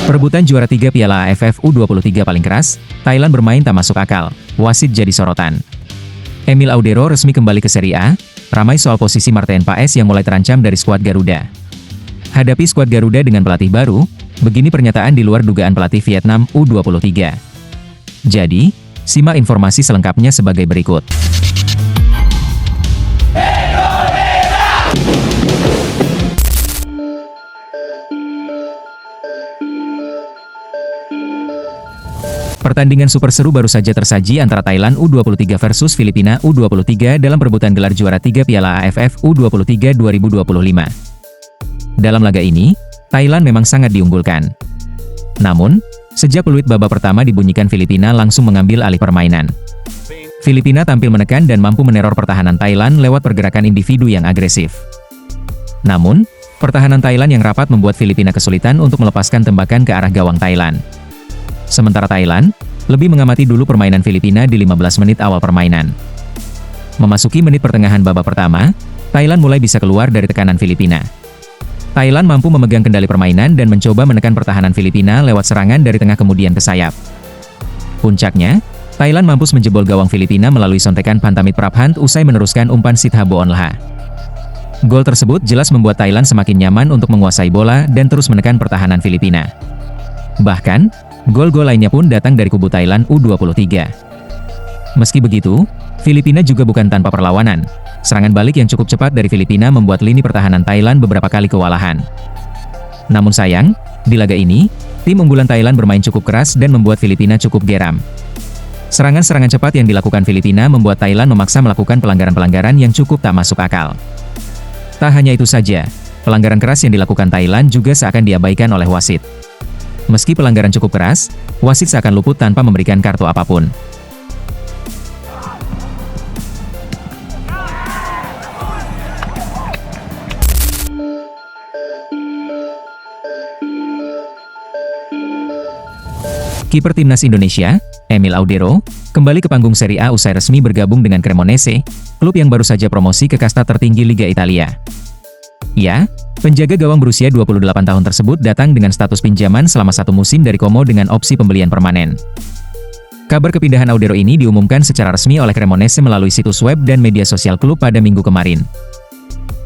Perebutan juara 3 Piala AFF U23 paling keras, Thailand bermain tak masuk akal, wasit jadi sorotan. Emil Audero resmi kembali ke Serie A, ramai soal posisi Martin Paes yang mulai terancam dari skuad Garuda. Hadapi skuad Garuda dengan pelatih baru, begini pernyataan di luar dugaan pelatih Vietnam U23. Jadi, simak informasi selengkapnya sebagai berikut. Pertandingan super seru baru saja tersaji antara Thailand U23 versus Filipina U23 dalam perebutan gelar juara 3 Piala AFF U23 2025. Dalam laga ini, Thailand memang sangat diunggulkan. Namun, sejak peluit babak pertama dibunyikan, Filipina langsung mengambil alih permainan. Filipina tampil menekan dan mampu meneror pertahanan Thailand lewat pergerakan individu yang agresif. Namun, pertahanan Thailand yang rapat membuat Filipina kesulitan untuk melepaskan tembakan ke arah gawang Thailand. Sementara Thailand lebih mengamati dulu permainan Filipina di 15 menit awal permainan. Memasuki menit pertengahan babak pertama, Thailand mulai bisa keluar dari tekanan Filipina. Thailand mampu memegang kendali permainan dan mencoba menekan pertahanan Filipina lewat serangan dari tengah kemudian ke sayap. Puncaknya, Thailand mampu menjebol gawang Filipina melalui sontekan Pantamit Prabhant usai meneruskan umpan Sithaboonlha. Gol tersebut jelas membuat Thailand semakin nyaman untuk menguasai bola dan terus menekan pertahanan Filipina. Bahkan, gol-gol lainnya pun datang dari kubu Thailand U23. Meski begitu, Filipina juga bukan tanpa perlawanan. Serangan balik yang cukup cepat dari Filipina membuat lini pertahanan Thailand beberapa kali kewalahan. Namun sayang, di laga ini, tim unggulan Thailand bermain cukup keras dan membuat Filipina cukup geram. Serangan-serangan cepat yang dilakukan Filipina membuat Thailand memaksa melakukan pelanggaran-pelanggaran yang cukup tak masuk akal. Tak hanya itu saja, pelanggaran keras yang dilakukan Thailand juga seakan diabaikan oleh wasit. Meski pelanggaran cukup keras, wasit seakan luput tanpa memberikan kartu apapun. Kiper timnas Indonesia, Emil Audero, kembali ke panggung Serie A usai resmi bergabung dengan Cremonese, klub yang baru saja promosi ke kasta tertinggi Liga Italia. Ya, penjaga gawang berusia 28 tahun tersebut datang dengan status pinjaman selama 1 musim dari Como dengan opsi pembelian permanen. Kabar kepindahan Audero ini diumumkan secara resmi oleh Cremonese melalui situs web dan media sosial klub pada Minggu kemarin.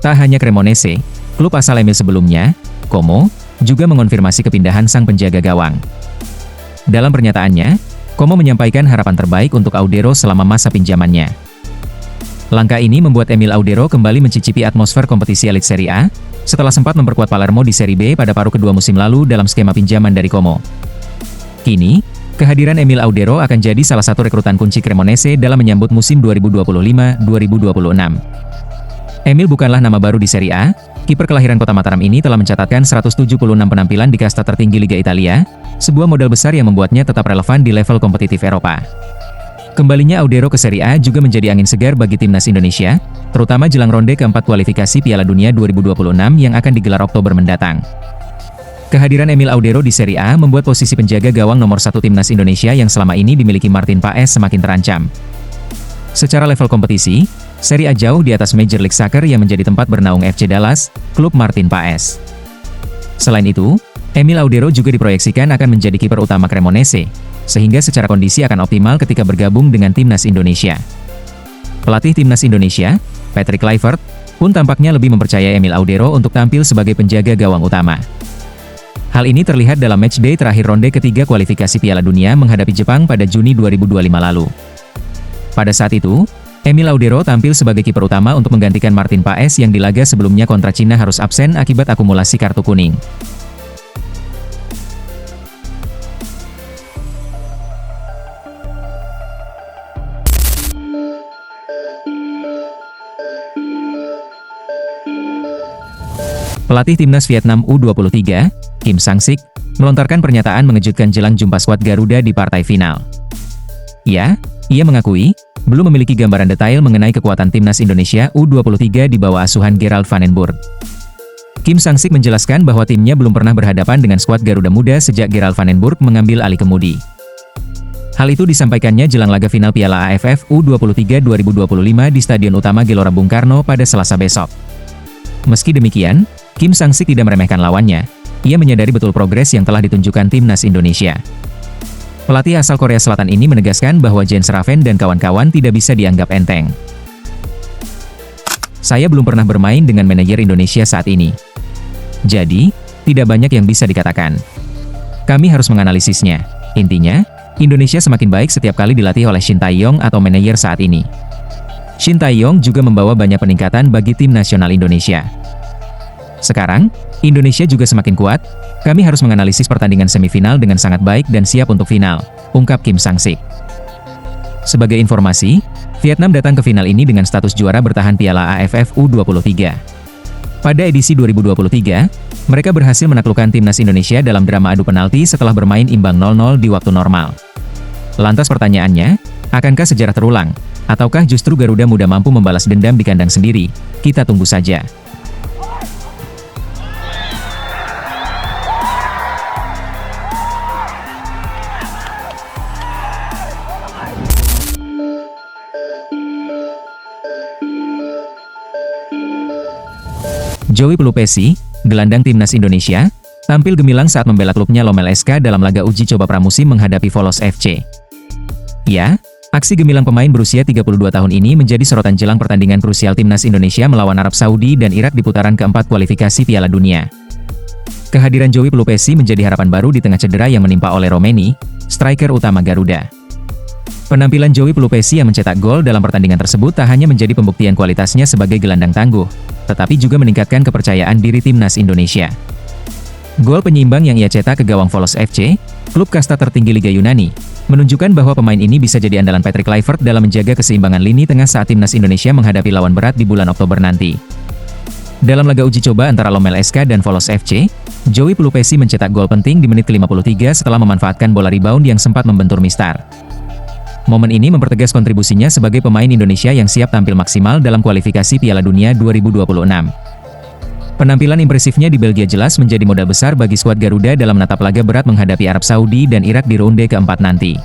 Tak hanya Cremonese, klub asal Emil sebelumnya, Como, juga mengonfirmasi kepindahan sang penjaga gawang. Dalam pernyataannya, Como menyampaikan harapan terbaik untuk Audero selama masa pinjamannya. Langkah ini membuat Emil Audero kembali mencicipi atmosfer kompetisi elit Serie A, setelah sempat memperkuat Palermo di Serie B pada paruh kedua musim lalu dalam skema pinjaman dari Como. Kini, kehadiran Emil Audero akan jadi salah satu rekrutan kunci Cremonese dalam menyambut musim 2025-2026. Emil bukanlah nama baru di Serie A, kiper kelahiran kota Mataram ini telah mencatatkan 176 penampilan di kasta tertinggi Liga Italia, sebuah modal besar yang membuatnya tetap relevan di level kompetitif Eropa. Kembalinya Audero ke Serie A juga menjadi angin segar bagi timnas Indonesia, terutama jelang ronde keempat kualifikasi Piala Dunia 2026 yang akan digelar Oktober mendatang. Kehadiran Emil Audero di Serie A membuat posisi penjaga gawang nomor 1 timnas Indonesia yang selama ini dimiliki Martin Paes semakin terancam. Secara level kompetisi, Serie A jauh di atas Major League Soccer yang menjadi tempat bernaung FC Dallas, klub Martin Paes. Selain itu, Emil Audero juga diproyeksikan akan menjadi kiper utama Cremonese, sehingga secara kondisi akan optimal ketika bergabung dengan timnas Indonesia. Pelatih timnas Indonesia, Patrick Kluivert, pun tampaknya lebih mempercayai Emil Audero untuk tampil sebagai penjaga gawang utama. Hal ini terlihat dalam matchday terakhir ronde ketiga kualifikasi Piala Dunia menghadapi Jepang pada Juni 2025 lalu. Pada saat itu, Emil Audero tampil sebagai kiper utama untuk menggantikan Martin Paes yang di laga sebelumnya kontra Cina harus absen akibat akumulasi kartu kuning. Pelatih timnas Vietnam U23, Kim Sang-sik, melontarkan pernyataan mengejutkan jelang jumpa skuad Garuda di partai final. Ya, ia mengakui, belum memiliki gambaran detail mengenai kekuatan timnas Indonesia U23 di bawah asuhan Gerald van den Burg. Kim Sang-sik menjelaskan bahwa timnya belum pernah berhadapan dengan skuad Garuda Muda sejak Gerald van den Burg mengambil alih kemudi. Hal itu disampaikannya jelang laga final Piala AFF U23 2025 di Stadion Utama Gelora Bung Karno pada Selasa besok. Meski demikian, Kim Sang-sik tidak meremehkan lawannya. ia menyadari betul progres yang telah ditunjukkan timnas Indonesia. Pelatih asal Korea Selatan ini menegaskan bahwa Jens Raven dan kawan-kawan tidak bisa dianggap enteng. Saya belum pernah bermain dengan manajer Indonesia saat ini. Jadi, tidak banyak yang bisa dikatakan. Kami harus menganalisisnya. Intinya, Indonesia semakin baik setiap kali dilatih oleh Shin Tae-yong atau manajer saat ini. Shin Tae-yong juga membawa banyak peningkatan bagi tim nasional Indonesia. Sekarang, Indonesia juga semakin kuat, kami harus menganalisis pertandingan semifinal dengan sangat baik dan siap untuk final, ungkap Kim Sang-sik. Sebagai informasi, Vietnam datang ke final ini dengan status juara bertahan Piala AFF U23. Pada edisi 2023, mereka berhasil menaklukkan timnas Indonesia dalam drama adu penalti setelah bermain imbang 0-0 di waktu normal. Lantas pertanyaannya, akankah sejarah terulang? Ataukah justru Garuda Muda mampu membalas dendam di kandang sendiri? Kita tunggu saja. Joey Pelupesi, gelandang timnas Indonesia, tampil gemilang saat membela klubnya Lommel SK dalam laga uji coba pramusim menghadapi Volos FC. Ya, aksi gemilang pemain berusia 32 tahun ini menjadi sorotan jelang pertandingan krusial timnas Indonesia melawan Arab Saudi dan Irak di putaran keempat kualifikasi Piala Dunia. Kehadiran Joey Pelupesi menjadi harapan baru di tengah cedera yang menimpa oleh Romeni, striker utama Garuda. Penampilan Joey Pelupesi yang mencetak gol dalam pertandingan tersebut tak hanya menjadi pembuktian kualitasnya sebagai gelandang tangguh, tetapi juga meningkatkan kepercayaan diri timnas Indonesia. Gol penyeimbang yang ia cetak ke gawang Volos FC, klub kasta tertinggi Liga Yunani, menunjukkan bahwa pemain ini bisa jadi andalan Patrick Kluivert dalam menjaga keseimbangan lini tengah saat timnas Indonesia menghadapi lawan berat di bulan Oktober nanti. Dalam laga uji coba antara Lommel SK dan Volos FC, Joey Pelupesi mencetak gol penting di menit ke-53 setelah memanfaatkan bola rebound yang sempat membentur Mistar. Momen ini mempertegas kontribusinya sebagai pemain Indonesia yang siap tampil maksimal dalam kualifikasi Piala Dunia 2026. Penampilan impresifnya di Belgia jelas menjadi modal besar bagi skuad Garuda dalam menatap laga berat menghadapi Arab Saudi dan Irak di ronde keempat nanti.